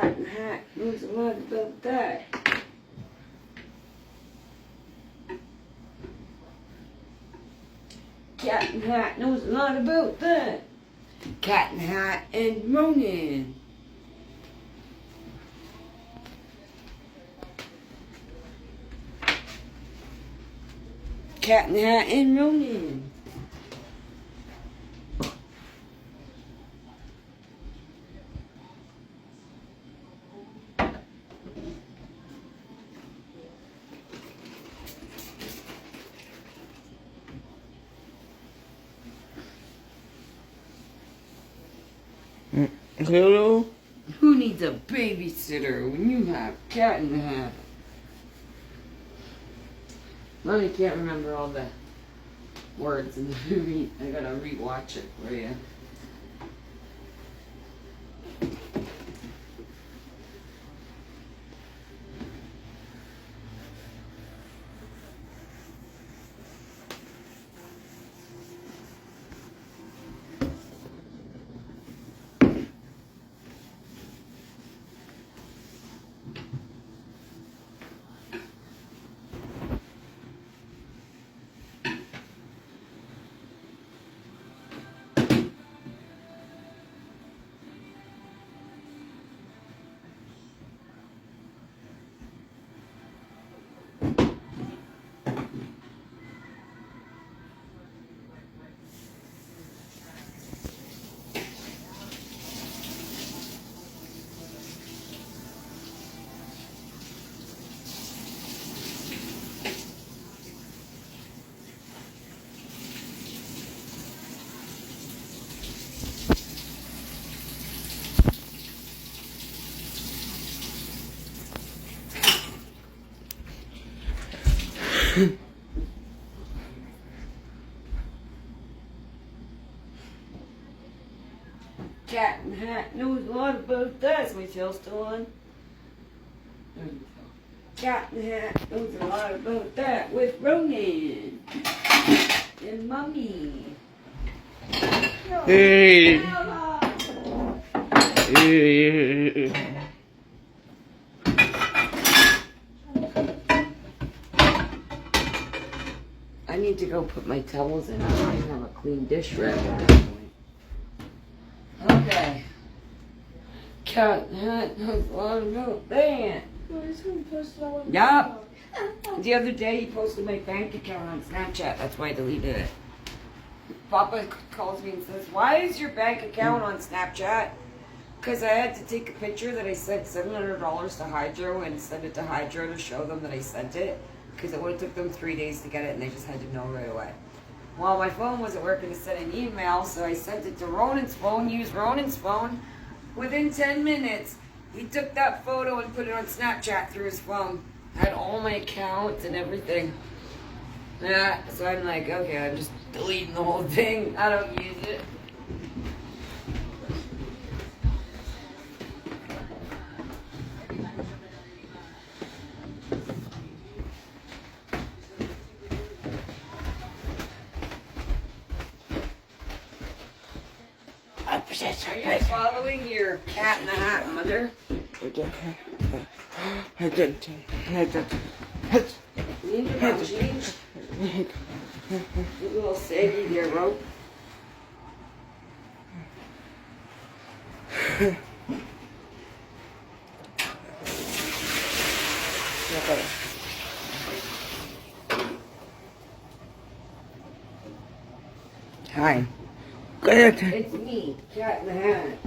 Cat in the Hat knows a lot about that. Cat in the Hat knows a lot about that. Cat in the Hat and Ronan. Cat in the Hat and Ronan. Hello? Who needs a babysitter when you have Cat in the Hat? Mommy can't remember all the words in the movie. I gotta rewatch it for you. Cat in the Hat knows a lot about that. Is my tail still on? Cat in the Hat knows a lot about that with Ronan and Mummy. Hey. Hey. I need to go put my towels in. I don't even have a clean dish rag at this point. Okay. Cat in the Hat knows a lot about that. Yup. The other day he posted my bank account on Snapchat. That's why I deleted it. Papa calls me and says, "Why is your bank account on Snapchat?" Because I had to take a picture that I sent $700 to Hydro and send it to Hydro to show them that I sent it. Because it would have took them 3 days to get it and they just had to know right away. Well, my phone wasn't working to send an email, so I sent it to Ronan's phone, used Ronan's phone. Within 10 minutes, he took that photo and put it on Snapchat through his phone. Had all my accounts and everything. Yeah, so I'm like, okay, I'm just deleting the whole thing. I don't use it. Are you following your Cat in the Hat, Mother? I didn't. You need to change. You little saggy there, rope. Hi. Good. It's me, Cat in the Hat.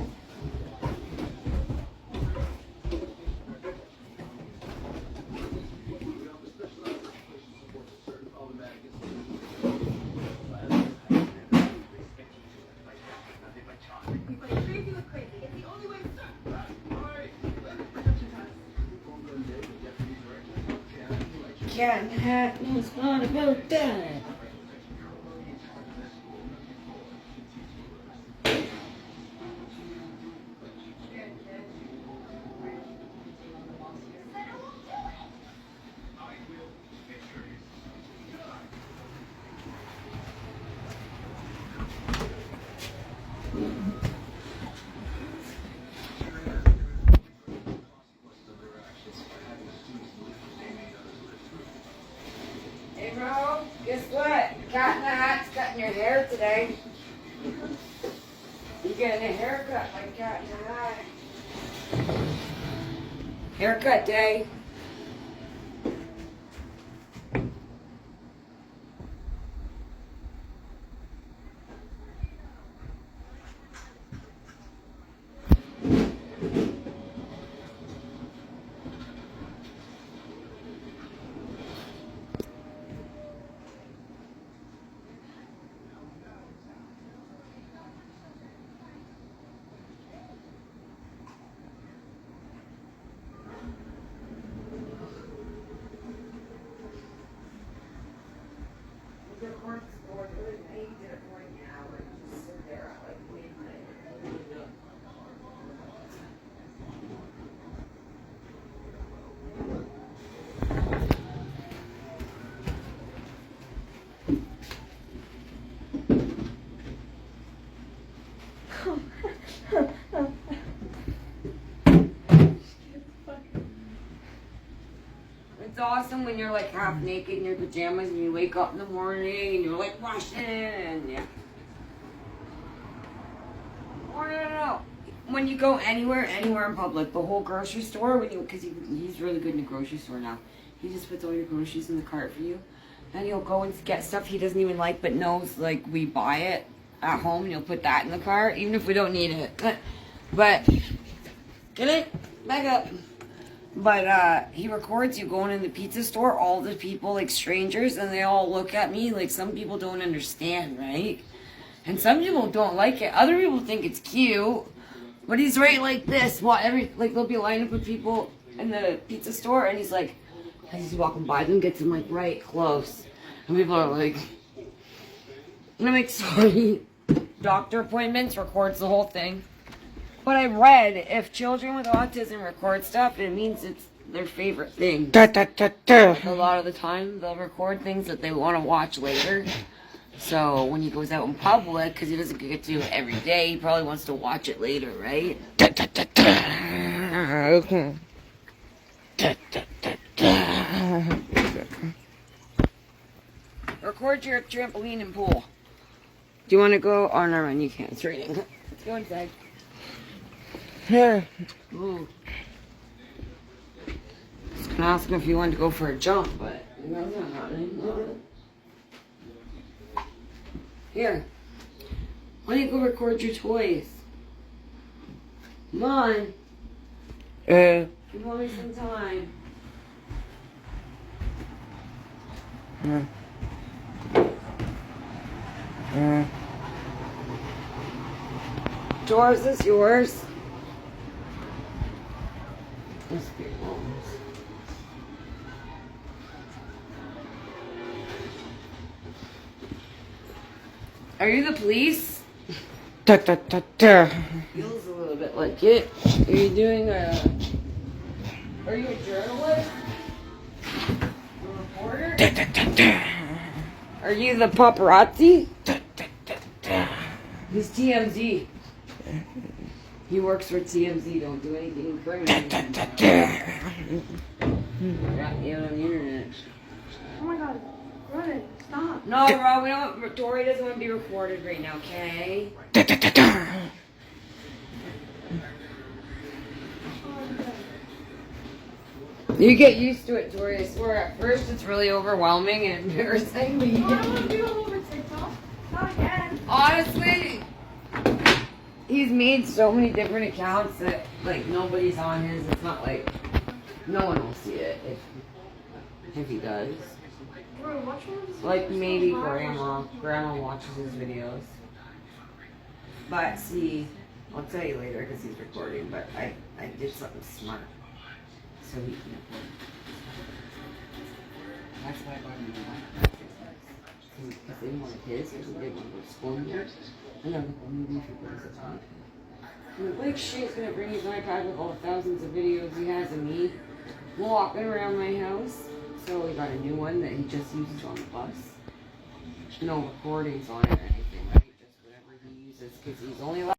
Cat in the Hat knows a lot about that. You getting a haircut like Cat and I. Haircut day. It's awesome when you're like half naked in your pajamas and you wake up in the morning and you're like washing and yeah. Or no. When you go anywhere in public, the whole grocery store, because he's really good in the grocery store now. He just puts all your groceries in the cart for you. And he'll go and get stuff he doesn't even like but knows like we buy it at home and he'll put that in the cart even if we don't need it. But get it? Back up. But he records you going in the pizza store, all the people, like strangers, and they all look at me like some people don't understand, right? And some people don't like it. Other people think it's cute. But he's right like this. There'll be a lineup of people in the pizza store, and he's like, as he's walking by them, gets them like right close. And people are like, and I'm like, sorry. Doctor appointments, records the whole thing. But I read if children with autism record stuff, it means it's their favorite thing. A lot of the time, they'll record things that they want to watch later. So when he goes out in public, because he doesn't get to do it every day, he probably wants to watch it later, right? Record your trampoline and pool. Do you want to go? Oh, never mind, you can't. It's raining. Let's go inside. Here. Ooh. I was gonna ask him if he wanted to go for a jump, but that's not happening. Here. Why don't you go record your toys? Come on. Give mommy some time. Doris, is this yours? Must be mom's. Are you the police? Feels a little bit like it. Are you doing are you a journalist? A reporter? Are you the paparazzi? He's TMZ. He works for TMZ. Don't do anything criminal. Got me on the internet. Oh my god. Run it. Stop. No, Rob, we don't. Tori doesn't want to be recorded right now, okay? You get used to it, Tori. I swear, at first it's really overwhelming and embarrassing, but you I get don't want to be all over TikTok. Not again. honestly, he's made so many different accounts that, like, nobody's on his. It's not like, no one will see it if he does. Bro, watch one of his Like, videos. maybe Grandma watches his videos. But, see, I'll tell you later because he's recording, but I did something smart. So he can record. That's why I bought him a because they wanted his, or they didn't want to go to school anymore. And I'm like, well, maybe if he goes at time. And like, shit's gonna bring his iPad with all the thousands of videos he has of me walking around my house. So we got a new one that he just uses on the bus. No recordings on it or anything, right? Just whatever he uses, because he's only allowed